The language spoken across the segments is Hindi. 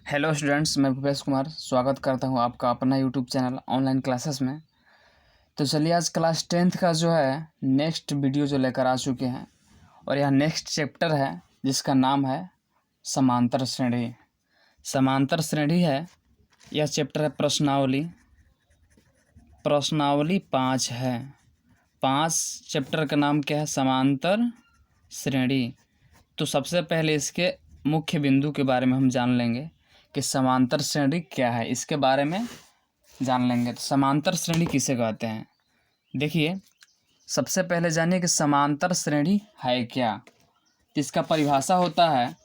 हेलो स्टूडेंट्स, मैं भूपेश कुमार स्वागत करता हूं आपका अपना यूट्यूब चैनल ऑनलाइन क्लासेस में। तो चलिए आज क्लास 10th का जो है नेक्स्ट वीडियो जो लेकर आ चुके हैं और यह नेक्स्ट चैप्टर है जिसका नाम है समांतर श्रेणी। समांतर श्रेणी है, यह चैप्टर है प्रश्नावली। प्रश्नावली 5 है। 5 चैप्टर का नाम क्या है? समांतर श्रेणी। तो सबसे पहले इसके मुख्य बिंदु के बारे में हम जान लेंगे कि समांतर श्रेणी क्या है, इसके बारे में जान लेंगे। तो समांतर श्रेणी किसे कहते हैं? देखिए, सबसे पहले जानिए कि समांतर श्रेणी है क्या। इसका परिभाषा होता है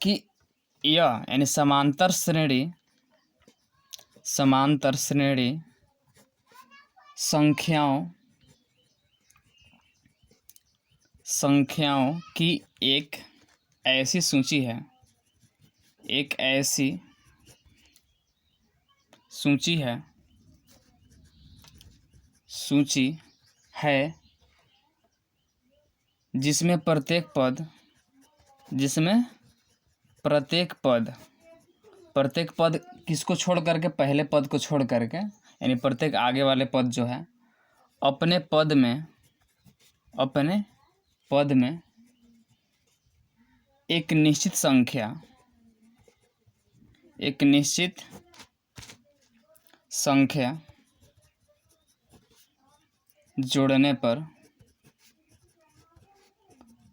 कि यह यानी समांतर श्रेणी संख्याओं की एक ऐसी सूची है, सूची है जिसमें प्रत्येक पद किसको छोड़ करके? पहले पद को छोड़ करके, यानी प्रत्येक आगे वाले पद जो है अपने पद में एक निश्चित संख्या जोड़ने पर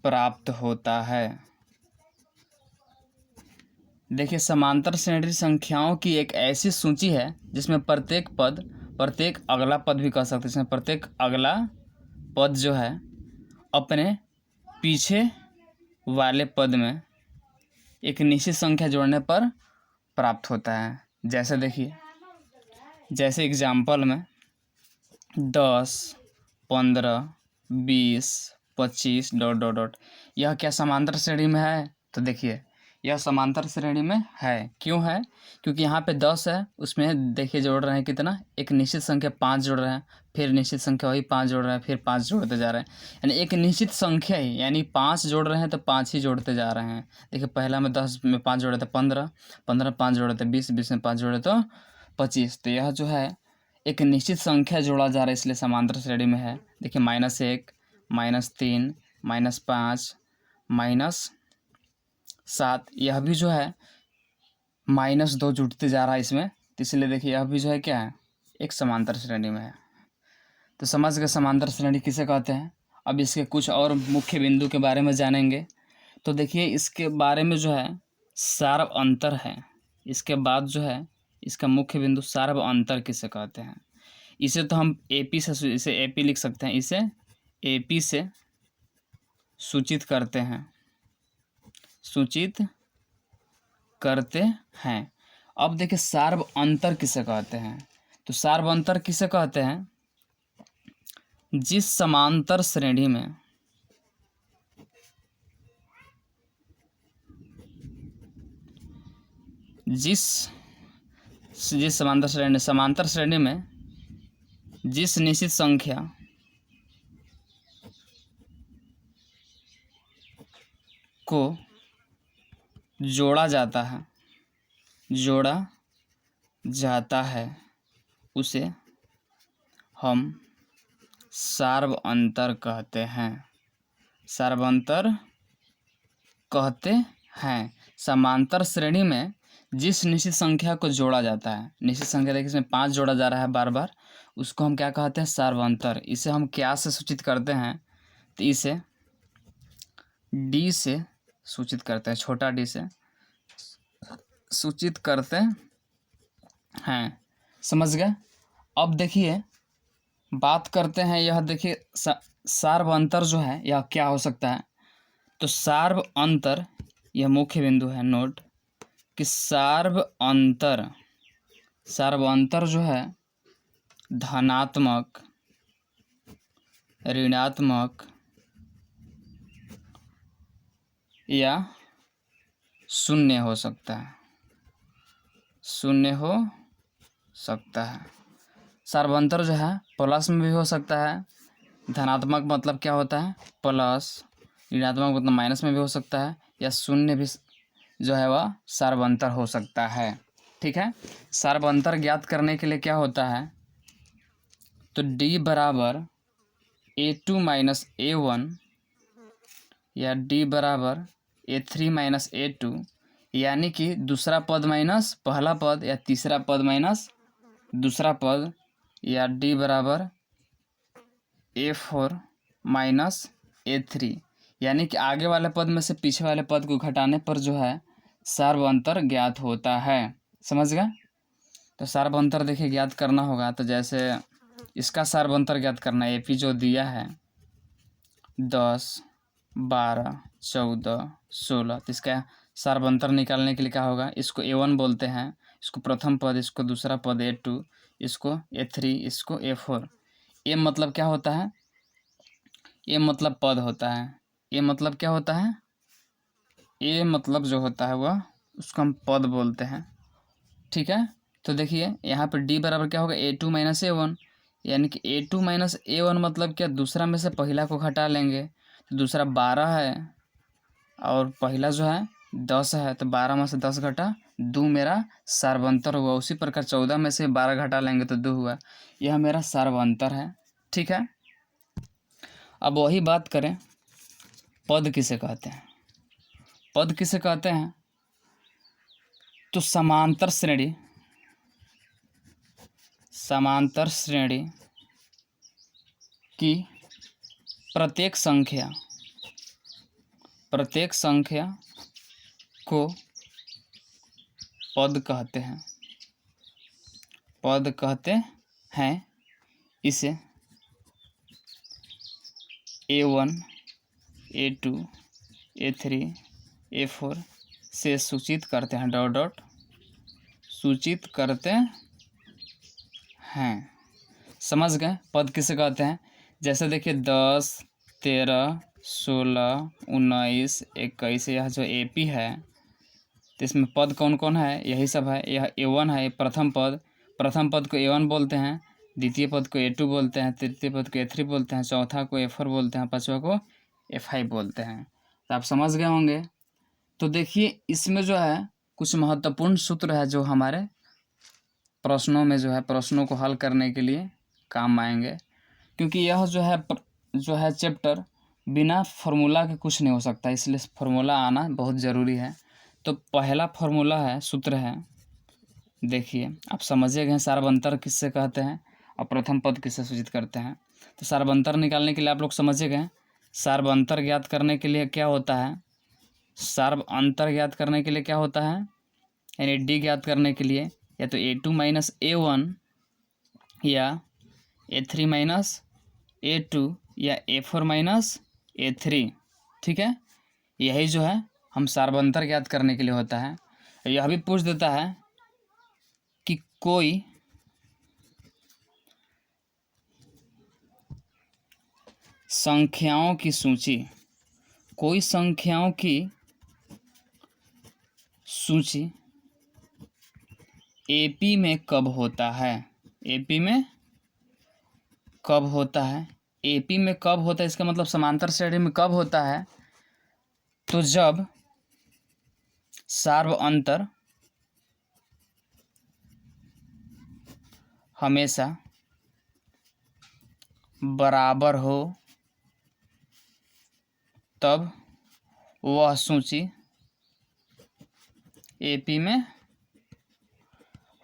प्राप्त होता है। देखिए, समांतर श्रेणी संख्याओं की एक ऐसी सूची है जिसमें प्रत्येक अगला पद भी कह सकते हैं, जिसमें प्रत्येक अगला पद जो है अपने पीछे वाले पद में एक निश्चित संख्या जोड़ने पर प्राप्त होता है। जैसे देखिए, जैसे एग्जाम्पल में 10, 15, 20, 25 ... यह क्या समांतर श्रेणी में है? तो देखिए, यह समांतर श्रेणी में है। क्यों है? क्योंकि यहाँ पे 10 है, उसमें देखिए जोड़ रहे हैं कितना? एक निश्चित संख्या 5 जोड़ रहे हैं, फिर निश्चित संख्या वही 5 जोड़ रहे हैं, फिर 5 जोड़ते जा रहे हैं, यानी एक निश्चित संख्या ही, यानी 5 जोड़ रहे हैं तो 5 ही जोड़ते जा रहे हैं। देखिए, पहला में 10 में 5 जोड़े थे 15, 15 में 5 जोड़े थे 20, 20 में 5 जोड़े तो 25। तो यह जो है एक निश्चित संख्या जोड़ा जा रहा है, इसलिए समांतर श्रेणी में है। देखिए, -1, -3, -5, -7, यह भी जो है -2 जुड़ते जा रहा है इसमें, तो इसलिए देखिए यह भी जो है क्या है? एक समांतर श्रेणी में है। तो समझ गए समांतर श्रेणी किसे कहते हैं। अब इसके कुछ और मुख्य बिंदु के बारे में जानेंगे। तो देखिए, इसके बारे में जो है सार्व अंतर है। इसके बाद जो है इसका मुख्य बिंदु सार्व अंतर किसे कहते हैं। इसे तो हम इसे एपी लिख सकते हैं, इसे एपी से सूचित करते हैं। अब देखिए, सार्व अंतर किसे कहते हैं। तो सार्व अंतर किसे कहते हैं? जिस समांतर श्रेणी में समांतर श्रेणी में जिस निश्चित संख्या को जोड़ा जाता है उसे हम सार्व अंतर कहते हैं। समांतर श्रेणी में जिस निश्चित संख्या को जोड़ा जाता है, निश्चित संख्या देखिए इसमें 5 जोड़ा जा रहा है बार बार, उसको हम क्या कहते हैं? सार्व अंतर। इसे हम क्या से सूचित करते हैं? तो इसे डी से सूचित करते हैं, छोटा डी से सूचित करते हैं। समझ गए? अब देखिए, बात करते हैं, यह देखिए सार्व अंतर जो है यह क्या हो सकता है। तो सार्व अंतर, यह मुख्य बिंदु है, नोट कि सार्व अंतर जो है धनात्मक, ऋणात्मक या शून्य हो सकता है। सार्व अंतर जो है प्लस में भी हो सकता है। धनात्मक मतलब क्या होता है? प्लस। ऋणात्मक मतलब माइनस में भी हो सकता है, या शून्य भी जो है वह सार्वंतर हो सकता है। ठीक है, सार्वंतर ज्ञात करने के लिए क्या होता है, तो D बराबर A2 माइनस A1 या D बराबर A3 माइनस A2, यानी कि दूसरा पद माइनस पहला पद या तीसरा पद माइनस दूसरा पद, या D बराबर A4 माइनस A3, यानी कि आगे वाले पद में से पीछे वाले पद को घटाने पर जो है सार्वंतर ज्ञात होता है। समझ गए? तो सार्वंतर देखिए ज्ञात करना होगा, तो जैसे इसका सार्वंतर ज्ञात करना है, AP जो दिया है 10, 12, 14, 16, तो इसका सार्वंतर निकालने के लिए क्या होगा, इसको A1 बोलते हैं, इसको प्रथम पद, इसको दूसरा पद A2, इसको A3, इसको A4। A मतलब क्या होता है, A मतलब पद होता है। A मतलब क्या होता है, A मतलब जो होता है वह उसको हम पद बोलते हैं। ठीक है, तो देखिए यहाँ पर D बराबर क्या होगा, A2 माइनस A1, यानी कि A2 माइनस A1 मतलब क्या, दूसरा में से पहला को घटा लेंगे, तो दूसरा 12 है और पहला जो है 10 है, तो 12 में से 10 घटा 2 मेरा सार्वंतर हुआ। उसी प्रकार 14 में से 12 घटा लेंगे तो 2 हुआ, यह मेरा सार्वंतर है। ठीक है, अब वही बात करें, पद किसे कहते हैं, पद किसे कहते हैं, तो समांतर श्रेणी की प्रत्येक संख्या को पद कहते हैं। इसे A1, A2, A3, A4 से सूचित करते हैं, डॉट सूचित करते हैं। समझ गए पद किसे कहते हैं? जैसे देखिए 10, 13, 16, 19, 21, यह जो AP है, तो इसमें पद कौन कौन है, यही सब है। यह A1 है, प्रथम पद को A1 बोलते हैं, द्वितीय पद को A2 बोलते हैं, तृतीय पद को A3 बोलते हैं, चौथा को A4 बोलते हैं, पांचवा को A5 बोलते हैं। तो आप समझ गए होंगे। तो देखिए इसमें जो है कुछ महत्वपूर्ण सूत्र है जो हमारे प्रश्नों में जो है, प्रश्नों को हल करने के लिए काम आएंगे, क्योंकि यह जो है चैप्टर बिना फार्मूला के कुछ नहीं हो सकता, इसलिए फार्मूला आना बहुत ज़रूरी है। तो पहला फार्मूला है, सूत्र है, देखिए आप समझिए गए, सार्वंतर किससे कहते हैं और प्रथम पद किससे सूचित करते हैं। तो सार्वंतर निकालने के लिए आप लोग समझिए गए, सार्वंतर ज्ञात करने के लिए क्या होता है, सार्वंतर ज्ञात करने के लिए क्या होता है, यानी D ज्ञात करने के लिए या तो A2 माइनस A1 या A3 माइनस A2 या A4 माइनस A3। ठीक है, यही जो है हम सार्वंतर ज्ञात करने के लिए होता है। यह भी पूछ देता है कि कोई संख्याओं की सूची AP में कब होता है, AP में कब होता है, AP में कब होता है, इसका मतलब समांतर श्रेणी में कब होता है, तो जब सार्वअंतर हमेशा बराबर हो तब वह सूची AP में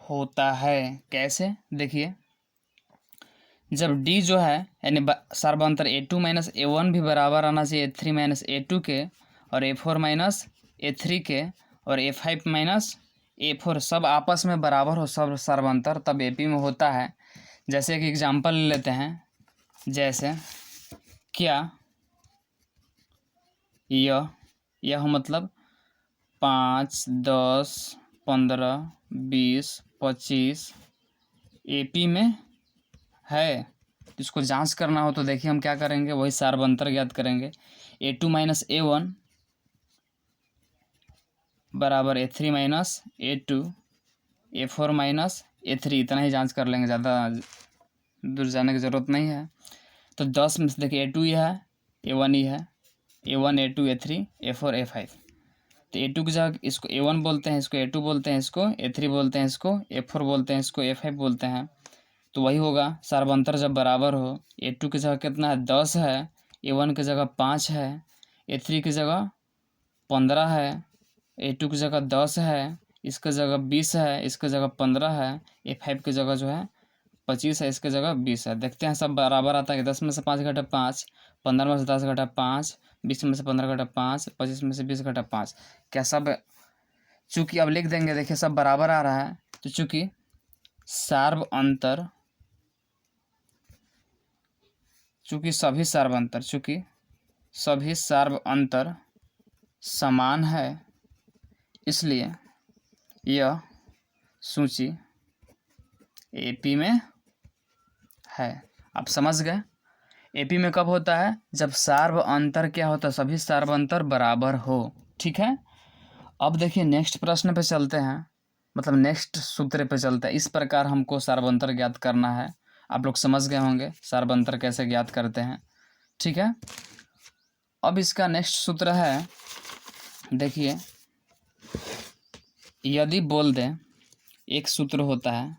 होता है। कैसे, देखिए जब D जो है यानी सार्वअंतर A2 माइनस A1 भी बराबर आना चाहिए A3 माइनस A2 के, और A4 माइनस A3 के, और A5 माइनस A4 सब आपस में बराबर हो, सब सार्वअंतर, तब AP में होता है। जैसे एक एग्जांपल ले लेते हैं, जैसे क्या यह मतलब 5, 10, 15, 20, 25 AP में है, इसको जांच करना हो तो देखिए हम क्या करेंगे, वही सार्वअंतर ज्ञात करेंगे। A2 माइनस A1 बराबर A3 minus A2, A4 minus A3, इतना ही जांच कर लेंगे, ज़्यादा दूर जाने की ज़रूरत नहीं है। तो 10 में से देखिए A2 ही है, A1 ही है, A1, A2, A3, A4, A5, तो A2 की जगह इसको A1 बोलते हैं, इसको A2 बोलते हैं, इसको A3 बोलते हैं, इसको A4 बोलते हैं, इसको A5 बोलते हैं। तो वही होगा सार्वंतर जब बराबर हो। A2 की जगह कितना है 10 है, A1 की जगह 5 है, A3 की जगह 15 है, A2 की जगह 10 है, इसकी जगह 20 है, इसकी जगह 15 है, A5 की जगह जो है 25 है, इसकी जगह 20 है। देखते हैं सब बराबर आता है कि 10 में से 5 घटा 5, 15 में से 10 घटा 5, 20 में से 15 घटा 5, 25 में से 20 घटा 5। क्या सब, चूँकि अब लिख देंगे, देखिए सब बराबर आ रहा है, तो चूँकि सार्व अंतर, चूँकि सभी सार्व अंतर समान है, इसलिए यह सूची AP में है। आप समझ गए? AP में कब होता है? जब सार्व अंतर क्या होता है? सभी सार्व अंतर बराबर हो। ठीक है, अब देखिए नेक्स्ट प्रश्न पे चलते हैं, मतलब नेक्स्ट सूत्र पे चलते हैं। इस प्रकार हमको सार्वंतर ज्ञात करना है। आप लोग समझ गए होंगे सार्वंतर कैसे ज्ञात करते हैं। ठीक है, अब इसका नेक्स्ट सूत्र है, देखिए यदि बोल दें, एक सूत्र होता है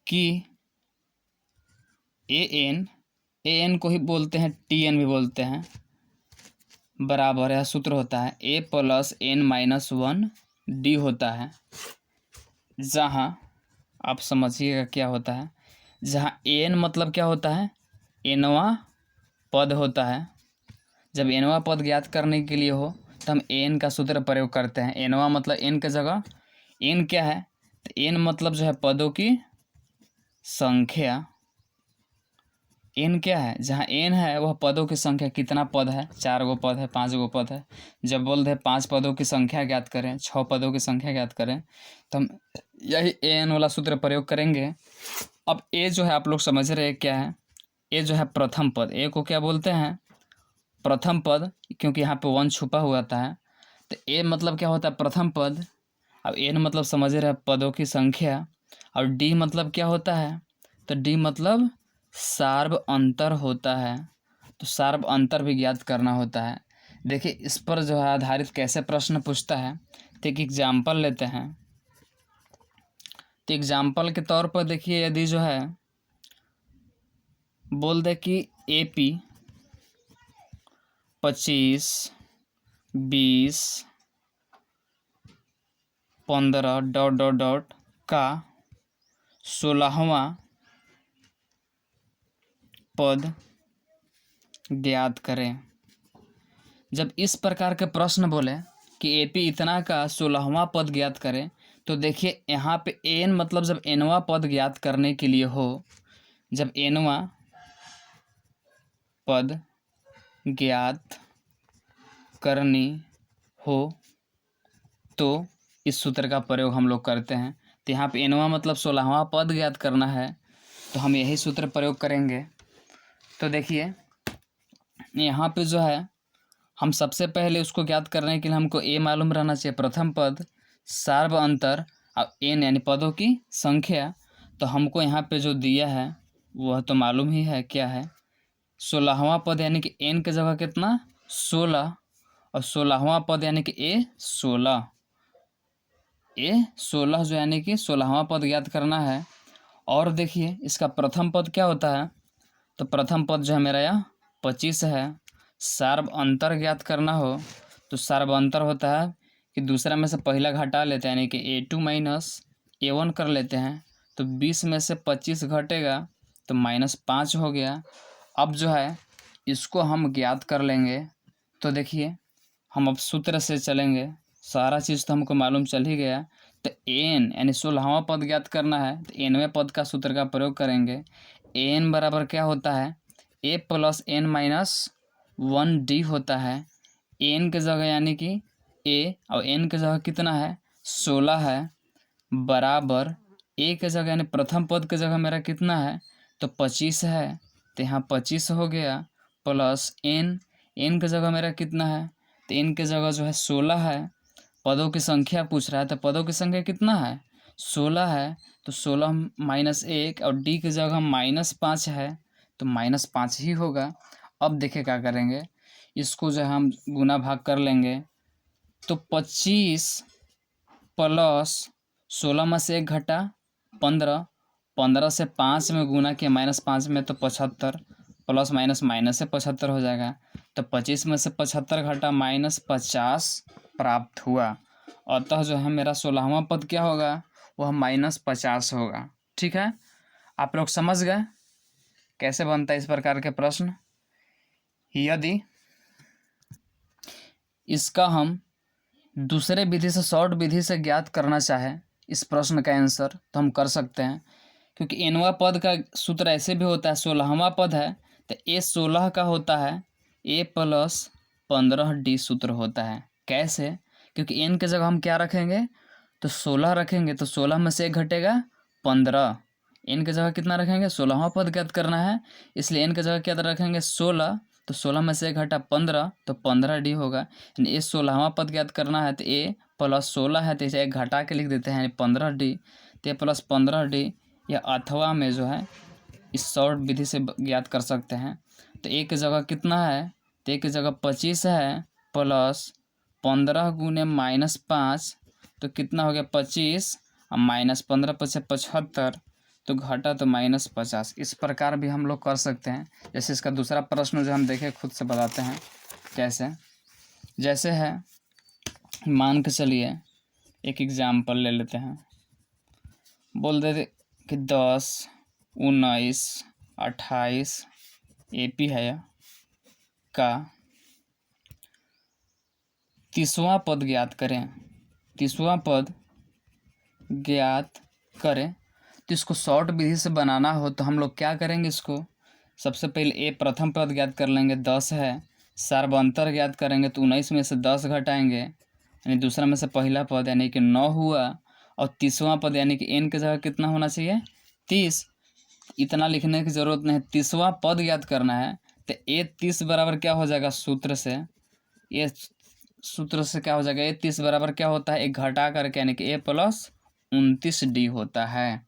कि AN को ही बोलते हैं, TN भी बोलते हैं, बराबर, यह सूत्र होता है A + N-1 D होता है। जहाँ आप समझिएगा क्या होता है, जहाँ AN मतलब क्या होता है? nवां पद होता है। जब nवां पद ज्ञात करने के लिए हो तो हम AN का सूत्र प्रयोग करते हैं। nवां मतलब n की जगह n क्या है? तो n मतलब जो है पदों की संख्या। n क्या है? जहाँ n है वह पदों की संख्या, कितना पद है, 4 गो पद है, 5 गो पद है। जब बोल दे 5 पदों की संख्या ज्ञात करें, 6 पदों की संख्या ज्ञात करें, तो हम यही an वाला सूत्र प्रयोग करेंगे। अब a जो है आप लोग समझ रहे हैं क्या है? a जो है प्रथम पद, a को क्या बोलते हैं? प्रथम पद, क्योंकि यहाँ पे 1 छुपा हुआ था। तो a मतलब क्या होता है? प्रथम पद। अब n मतलब समझ रहे हैं पदों की संख्या, और d मतलब क्या होता है? तो d मतलब सार्व अंतर होता है। तो सार्व अंतर भी ज्ञात करना होता है। देखिए इस पर जो है आधारित कैसे प्रश्न पूछता है, तो एक एग्जाम्पल लेते हैं। तो एग्जाम्पल के तौर पर देखिए, यदि जो है बोल दे कि AP 25, 20, 15 ... का 16वां पद ज्ञात करें। जब इस प्रकार के प्रश्न बोले कि AP इतना का 16वां पद ज्ञात करें, तो देखिए यहाँ पे n मतलब जब nवां पद ज्ञात करने के लिए हो, जब nवां पद ज्ञात करनी हो तो इस सूत्र का प्रयोग हम लोग करते हैं। तो यहाँ पे nवां मतलब 16वां पद ज्ञात करना है, तो हम यही सूत्र प्रयोग करेंगे। तो देखिए यहाँ पे जो है हम सबसे पहले उसको ज्ञात करने के लिए हमको a मालूम रहना चाहिए, प्रथम पद, सार्व अंतर और n यानी पदों की संख्या। तो हमको यहाँ पे जो दिया है वह तो मालूम ही है क्या है, 16वां पद यानी कि n की जगह कितना 16, और 16वां पद यानी कि a 16 जो यानी कि 16वां पद ज्ञात करना है। और देखिए इसका प्रथम पद क्या होता है, तो प्रथम पद जो है मेरा यह 25 है। सार्व अंतर ज्ञात करना हो तो सार्व अंतर होता है कि दूसरा में से पहला घटा लेते हैं, यानी कि A2 - A1 कर लेते हैं। तो 20 में से 25 घटेगा तो -5 हो गया। अब जो है इसको हम ज्ञात कर लेंगे। तो देखिए हम अब सूत्र से चलेंगे, सारा चीज़ तो हमको मालूम चल ही गया। तो n यानी 16वां पद ज्ञात करना है, तो nवें पद का सूत्र का प्रयोग करेंगे। an बराबर क्या होता है? A + N-1 D होता है। n की जगह यानी कि a और n की जगह कितना है 16 है, बराबर a की जगह यानी प्रथम पद की जगह मेरा कितना है तो 25 है। तो यहाँ 25 हो गया, प्लस n की जगह मेरा कितना है तो n की जगह जो है 16 है। पदों की संख्या पूछ रहा है, तो पदों की संख्या कितना है 16 है। तो 16 - 1 और d की जगह -5 है, तो -5 ही होगा। अब देखिए क्या करेंगे, इसको जो है हम गुना भाग कर लेंगे तो 25 प्लस 16 में से 1 घटा 15, 15 से 5 में गुना किया -5 में तो 75, प्लस माइनस माइनस से 75 हो जाएगा। तो 25 में से 75 घटा -50 प्राप्त हुआ। अतः जो है मेरा 16वां पद क्या होगा, वह -50 होगा। ठीक है, आप लोग समझ गए कैसे बनता है इस प्रकार के प्रश्न। यदि इसका हम दूसरे विधि से, शॉर्ट विधि से ज्ञात करना चाहे इस प्रश्न का आंसर, तो हम कर सकते हैं। क्योंकि nवां पद का सूत्र ऐसे भी होता है, 16वां पद है तो a 16 का होता है a + 15d सूत्र होता है। कैसे? क्योंकि n के जगह हम क्या रखेंगे, तो 16 रखेंगे, तो 16 में से 1 घटेगा 15। n के जगह कितना रखेंगे, 16वां पद ज्ञात करना है, इसलिए n के जगह क्या रखेंगे 16, तो 16 में से 1 घटा 15 तो 15d होगा। यानी a 16वां पद ज्ञात करना है तो a + 16 है तो इसे 1 घटा के लिख देते हैं 15d, तो a + 15d या अथवा में जो है इस शॉर्ट विधि से ज्ञात कर सकते हैं। तो a की जगह कितना है, तो a की जगह 25 है प्लस 15 गुने -5 तो कितना हो गया 25 और -15 + 75 तो घटा तो -50। इस प्रकार भी हम लोग कर सकते हैं। जैसे इसका दूसरा प्रश्न जो हम देखें खुद से बताते हैं कैसे। जैसे है, मान के चलिए एक एग्जाम्पल ले लेते हैं, बोल देते कि 10, 19, 28 AP है का 30वां पद ज्ञात करें। 30वां पद ज्ञात करें तो इसको शॉर्ट विधि से बनाना हो तो हम लोग क्या करेंगे, इसको सबसे पहले a प्रथम पद ज्ञात कर लेंगे, 10 है, सार्वंतर ज्ञात करेंगे तो 19 में से 10 घटाएंगे, यानी दूसरा में से पहला पद यानी कि 9 हुआ। और 30वां पद यानी कि n की जगह कितना होना चाहिए 30, इतना लिखने की ज़रूरत नहीं, 30वां पद ज्ञात करना है। तो a 30 बराबर क्या हो जाएगा, सूत्र से ये सूत्र से क्या हो जाएगा, a 30 बराबर क्या होता है, एक घटा करके यानी कि a + 29d होता है।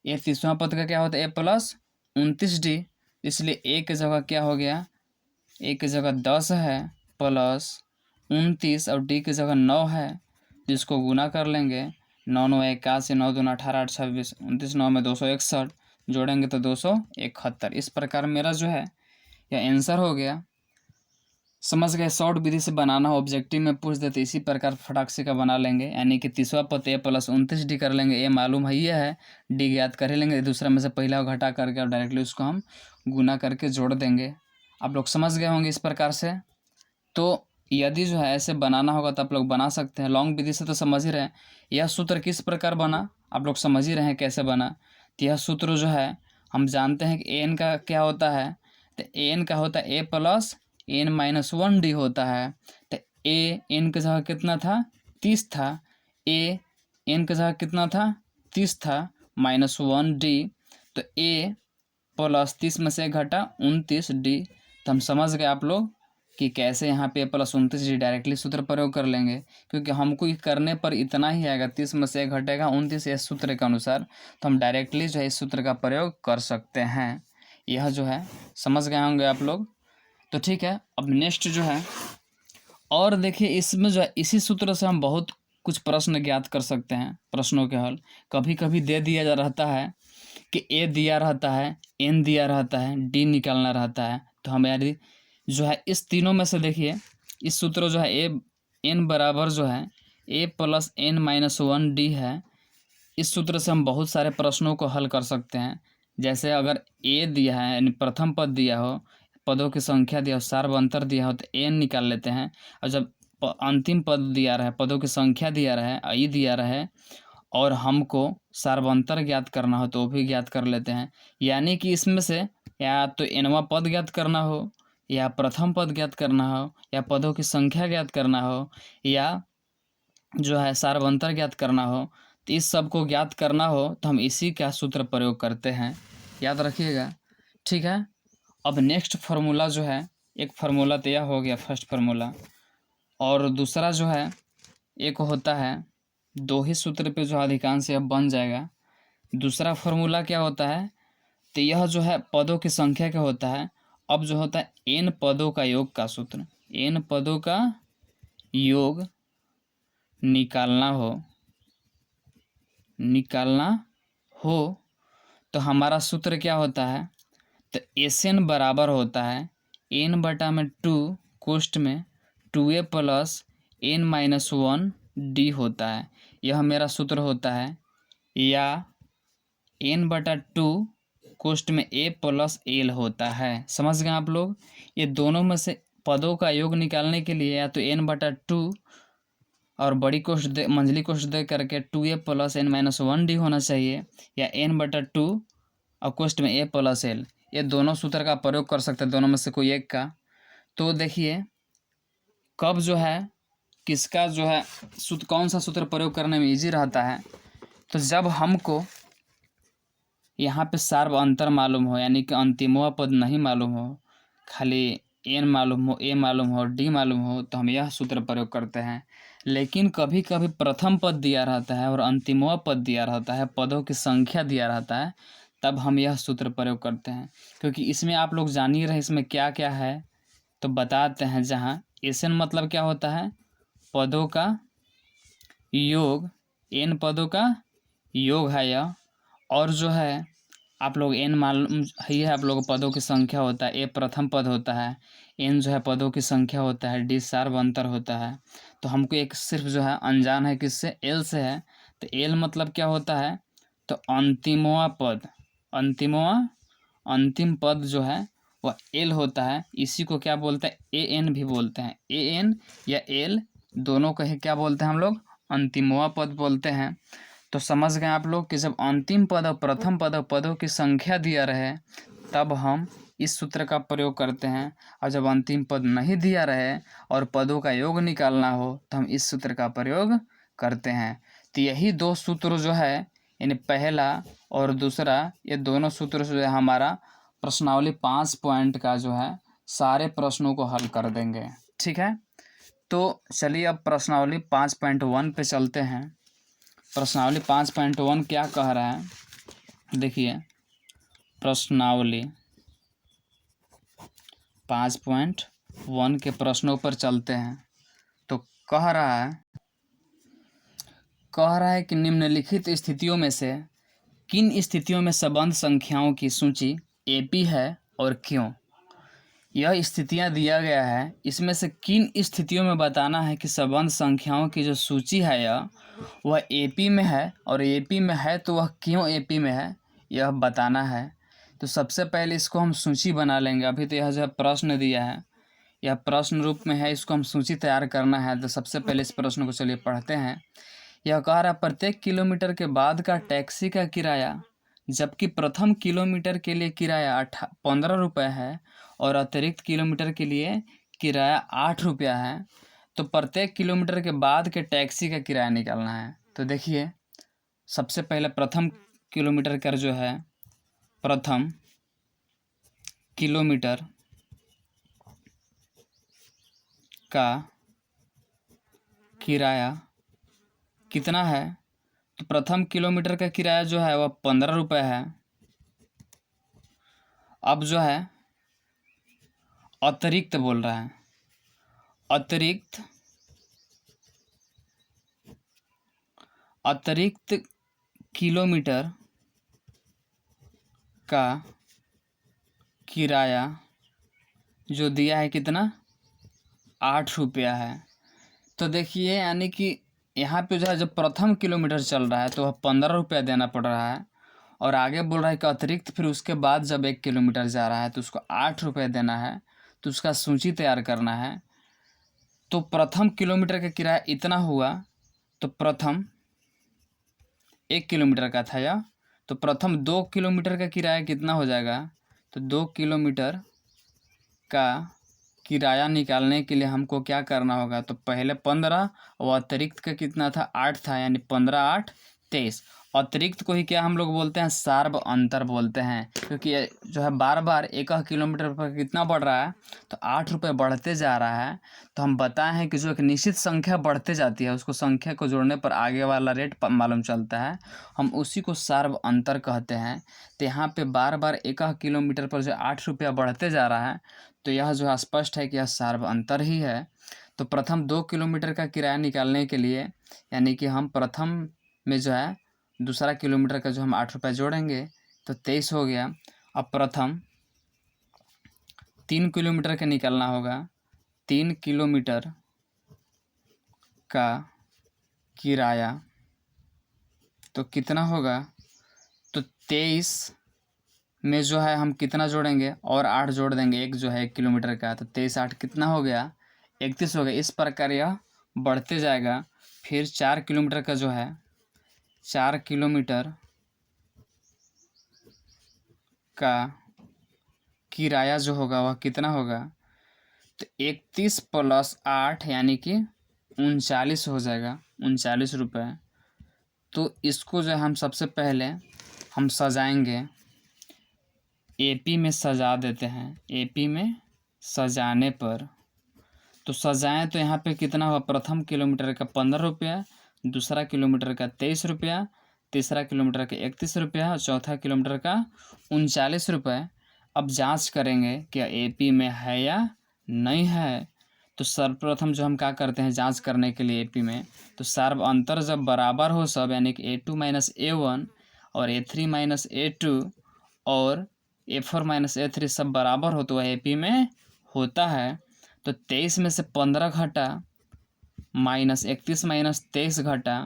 ये 30वां पद का क्या होता है, a + 29d, इसलिए a की जगह क्या हो गया, a की जगह 10 है प्लस 29 और d की जगह 9 है, जिसको गुना कर लेंगे, 9 9 81, 9 दूना 18, 8 26, 29 9 में 261, जोड़ेंगे तो 271। इस प्रकार मेरा जो है यह आंसर हो गया। समझ गए, शॉर्ट विधि से बनाना हो, ऑब्जेक्टिव में पूछ देते इसी प्रकार फटाक से का बना लेंगे। यानी कि 30वां पद a + 29d कर लेंगे, a मालूम है ये है, d ज्ञात कर ही लेंगे, दूसरा में से पहला घटा करके और डायरेक्टली उसको हम गुना करके जोड़ देंगे। आप लोग समझ गए होंगे इस प्रकार से। तो यदि जो है ऐसे बनाना होगा तो आप लोग बना सकते हैं। लॉन्ग विधि से तो समझ ही रहे हैं, यह सूत्र किस प्रकार बना आप लोग समझ ही रहे हैं कैसे बना। तो यह सूत्र जो है हम जानते हैं कि an का क्या होता है, तो an का होता है a + n - 1d होता है। तो a n की जगह कितना था 30 था, a n की जगह कितना था 30 था -1d, तो a + 30 में से घटा 29d। तो हम समझ गए आप लोग कि कैसे यहाँ पे + 29d डायरेक्टली सूत्र प्रयोग कर लेंगे, क्योंकि हमको ये करने पर इतना ही आएगा, 30 में से घटेगा 29 इस सूत्र के अनुसार, तो हम डायरेक्टली जो है इस सूत्र का प्रयोग कर सकते हैं। यह जो है समझ गए होंगे आप लोग। तो ठीक है, अब नेक्स्ट जो है, और देखिए इसमें जो है इसी सूत्र से हम बहुत कुछ प्रश्न ज्ञात कर सकते हैं। प्रश्नों के हल कभी कभी दे दिया जा रहता है कि a दिया रहता है, n दिया रहता है, d निकालना रहता है, तो हम यदि जो है इस तीनों में से देखिए इस सूत्र जो है n बराबर जो है a + n - 1d है। इस सूत्र से हम बहुत सारे प्रश्नों को हल कर सकते हैं। जैसे अगर a दिया है यानी प्रथम पद दिया हो, पदों की संख्या दिया हो, सार्वंतर दिया हो तो n निकाल लेते हैं। और जब अंतिम पद दिया रहे, पदों की संख्या दिया रहे, i दिया रहे और हमको सार्वंतर ज्ञात करना हो तो वो भी ज्ञात कर लेते हैं। यानी कि इसमें से या तो nवां पद ज्ञात करना हो, या प्रथम पद ज्ञात करना हो, या पदों की संख्या ज्ञात करना हो, या जो है सार्वंतर ज्ञात करना हो, तो इस सब को ज्ञात करना हो तो हम इसी का सूत्र प्रयोग करते हैं, याद रखिएगा। ठीक है, अब नेक्स्ट फार्मूला जो है, एक फार्मूला तो यह हो गया फर्स्ट फार्मूला, और दूसरा जो है एक होता है, दो ही सूत्र पे जो अधिकांश यह बन जाएगा। दूसरा फार्मूला क्या होता है, तो यह जो है पदों की संख्या क्या होता है, अब जो होता है n पदों का योग का सूत्र। n पदों का योग निकालना हो तो हमारा सूत्र क्या होता है, तो Sn बराबर होता है n बटा में 2 कोष्ठ में 2a प्लस n-1 d होता है। यह मेरा सूत्र होता है, या n बटा 2 कोष्ठ में a प्लस l होता है। समझ गए आप लोग। ये दोनों में से पदों का योग निकालने के लिए या तो n बटा 2 और बड़ी कोष्ठ दे मंझली कोष्ठ दे करके 2a प्लस n-1 d होना चाहिए, या n बटा 2 और कोष्ठ में a प्लस l। ये दोनों सूत्र का प्रयोग कर सकते हैं, दोनों में से कोई एक का। तो देखिए कब जो है किसका जो है सूत्र, कौन सा सूत्र प्रयोग करने में इजी रहता है, तो जब हमको यहाँ पे सार्व अंतर मालूम हो, यानी कि अंतिमवा पद नहीं मालूम हो, खाली n मालूम हो, a मालूम हो, d मालूम हो, तो हम यह सूत्र प्रयोग करते हैं। लेकिन कभी कभी प्रथम पद दिया रहता है और अंतिमवा पद दिया रहता है, पदों की संख्या दिया रहता है, तब हम यह सूत्र प्रयोग करते हैं। क्योंकि इसमें आप लोग जान ही रहे इसमें क्या क्या है, तो बताते हैं। जहाँ Sn मतलब क्या होता है, पदों का योग, n पदों का योग है यह। और जो है आप लोग n मालूम ही है, आप लोगों को पदों की संख्या होता है, a प्रथम पद होता है, n जो है पदों की संख्या होता है, d सार्व अंतर होता है। तो हमको एक सिर्फ जो है अनजान है किससे, l से है। तो l मतलब क्या होता है, तो अंतिमवा पद, अंतिम पद जो है वह l होता है। इसी को क्या बोलते हैं, an भी बोलते हैं। an या l दोनों को ही क्या बोलते हैं हम लोग, अंतिमवा पद बोलते हैं। तो समझ गए आप लोग कि जब अंतिम पद और प्रथम पद और पदों की संख्या दिया रहे तब हम इस सूत्र का प्रयोग करते हैं, और जब अंतिम पद नहीं दिया रहे और पदों का योग निकालना हो तो हम इस सूत्र का प्रयोग करते हैं। तो यही दो सूत्र जो है, यानी पहला और दूसरा, ये दोनों सूत्र जो है हमारा प्रश्नावली 5 पॉइंट का जो है सारे प्रश्नों को हल कर देंगे। ठीक है, तो चलिए अब प्रश्नावली 5.1 पे चलते हैं। प्रश्नावली 5.1 क्या कह रहा है, देखिए प्रश्नावली 5.1 के प्रश्नों पर चलते हैं। तो कह रहा है कि निम्नलिखित स्थितियों में से किन स्थितियों में संबंध संख्याओं की सूची AP है और क्यों। यह स्थितियां दिया गया है, इसमें से किन स्थितियों में बताना है कि संबंध संख्याओं की जो सूची है वह AP में है, और AP में है तो वह क्यों AP में है यह बताना है। तो सबसे पहले इसको हम सूची बना लेंगे। अभी तो यह जो प्रश्न दिया है यह प्रश्न रूप में है, इसको हम सूची तैयार करना है। तो सबसे पहले इस प्रश्न को चलिए पढ़ते हैं। यह कह रहा है प्रत्येक किलोमीटर के बाद का टैक्सी का किराया, जबकि प्रथम किलोमीटर के लिए किराया 15 रुपये है और अतिरिक्त किलोमीटर के लिए किराया 8 रुपया है, तो प्रत्येक किलोमीटर के बाद के टैक्सी का किराया निकालना है। तो देखिए सबसे पहले प्रथम किलोमीटर का जो है, प्रथम किलोमीटर का किराया कितना है, तो प्रथम किलोमीटर का किराया जो है वह 15 रुपये है। अब जो है अतिरिक्त बोल रहा है, अतिरिक्त किलोमीटर का किराया जो दिया है कितना, 8 रुपया है। तो देखिए यानी कि यहाँ पे जो है जब प्रथम किलोमीटर चल रहा है तो वह 15 रुपया देना पड़ रहा है, और आगे बोल रहा है कि अतिरिक्त फिर उसके बाद जब 1 किलोमीटर जा रहा है तो उसको 8 रुपये देना है। तो उसका सूची तैयार करना है। तो प्रथम किलोमीटर का किराया इतना हुआ, तो प्रथम 1 किलोमीटर का था यह, तो प्रथम 2 किलोमीटर का किराया कितना हो जाएगा, तो 2 किलोमीटर का किराया निकालने के लिए हमको क्या करना होगा, तो पहले 15 और अतिरिक्त का कितना था, 8 था, यानी 15 8 23, अतिरिक्त को ही क्या हम लोग बोलते हैं, सार्व अंतर बोलते हैं, क्योंकि ये जो है बार बार 1 किलोमीटर पर कितना बढ़ रहा है, तो 8 रुपये बढ़ते जा रहा है। तो हम बताए हैं कि जो एक निश्चित संख्या बढ़ते जाती है उसको संख्या को जोड़ने पर आगे वाला रेट मालूम चलता है, हम उसी को सार्व अंतर कहते हैं। तो यहाँ पे बार बार 1 किलोमीटर पर जो 8 रुपया बढ़ते जा रहा है, तो यह जो है स्पष्ट है कि यह सार्व अंतर ही है। तो प्रथम 2 किलोमीटर का किराया निकालने के लिए, यानी कि हम प्रथम में जो है दूसरा किलोमीटर का जो हम 8 रुपये जोड़ेंगे तो 23 हो गया। अब प्रथम 3 किलोमीटर का निकालना होगा। 3 किलोमीटर का किराया तो कितना होगा, तो 23 में जो है हम कितना जोड़ेंगे और 8 जोड़ देंगे, एक जो है 1 किलोमीटर का, तो 23 8 कितना हो गया, 31 हो गया। इस प्रकार यह बढ़ते जाएगा। फिर 4 किलोमीटर का जो है 4 किलोमीटर का किराया जो होगा वह कितना होगा, तो 31 + 8 यानी कि 39 हो जाएगा, 39 रुपये। तो इसको जो हम सबसे पहले हम सजाएंगे, एपी में सजा देते हैं। एपी में सजाने पर तो सजाएं तो यहाँ पे कितना हुआ, प्रथम किलोमीटर का 15 रुपया, दूसरा किलोमीटर का 23 रुपया, तीसरा किलोमीटर का 31 रुपया और चौथा किलोमीटर का 39 रुपये। अब जांच करेंगे क्या एपी में है या नहीं है। तो सर्वप्रथम जो हम क्या करते हैं जांच करने के लिए एपी में, तो सार्व अंतर जब बराबर हो सब, यानी कि A2 - A1 और A3 - A2 और A4 - A3 सब बराबर हो तो वह एपी में होता है। तो 23 में से 15 घटा, -31 - 23 घटा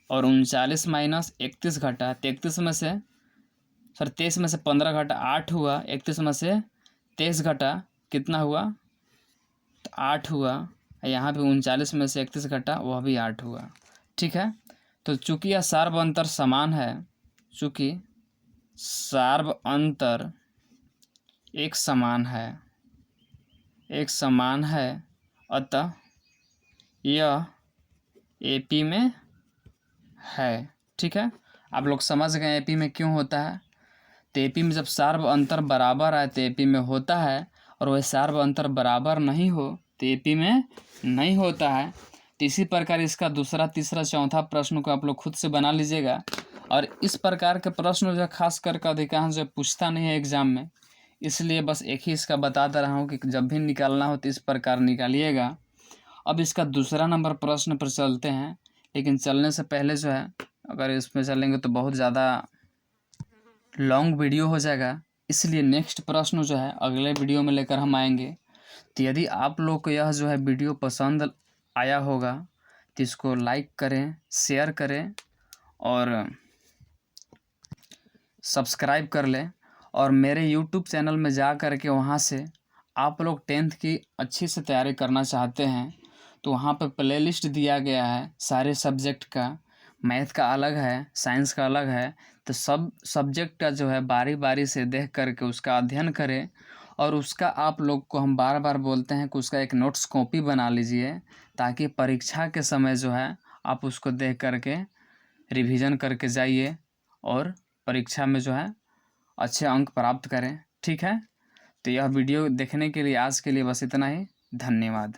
और 39 - 31 घटा, 33 में से 23 में से 15 घटा 8 हुआ, 31 में से 23 घटा कितना हुआ, तो 8 हुआ। यहाँ पे 39 में से 31 घटा वह भी 8 हुआ। ठीक है, तो चूंकि यह सार्व अंतर समान है, चूंकि सार्व अंतर एक समान है, अतः यह एपी में है। ठीक है, आप लोग समझ गए एपी में क्यों होता है। तो एपी में जब सार्व अंतर बराबर आए तो एपी में होता है, और वह सार्व अंतर बराबर नहीं हो तो एपी में नहीं होता है। तो इसी प्रकार इसका दूसरा, तीसरा, चौथा प्रश्न को आप लोग खुद से बना लीजिएगा। और इस प्रकार के प्रश्न जो खास करके अधिकांश जो पूछता नहीं है एग्जाम में, इसलिए बस एक ही इसका बता दे रहा हूँ कि जब भी निकालना हो तो इस प्रकार निकालिएगा। अब इसका दूसरा नंबर प्रश्न पर चलते हैं, लेकिन चलने से पहले जो है अगर इसमें चलेंगे तो बहुत ज़्यादा लॉन्ग वीडियो हो जाएगा, इसलिए नेक्स्ट प्रश्न जो है अगले वीडियो में लेकर हम आएंगे। तो यदि आप लोग को यह जो है वीडियो पसंद आया होगा तो इसको लाइक करें, शेयर करें और सब्सक्राइब कर लें। और मेरे यूट्यूब चैनल में जा कर के वहाँ से आप लोग 10th की अच्छी से तैयारी करना चाहते हैं तो वहाँ पर प्लेलिस्ट दिया गया है सारे सब्जेक्ट का। मैथ का अलग है, साइंस का अलग है, तो सब सब्जेक्ट का जो है बारी बारी से देख करके उसका अध्ययन करें। और उसका आप लोग को हम बार बार बोलते हैं कि उसका एक नोट्स कॉपी बना लीजिए, ताकि परीक्षा के समय जो है आप उसको देख करके रिवीजन करके जाइए और परीक्षा में जो है अच्छे अंक प्राप्त करें। ठीक है, तो यह वीडियो देखने के लिए आज के लिए बस इतना ही। धन्यवाद।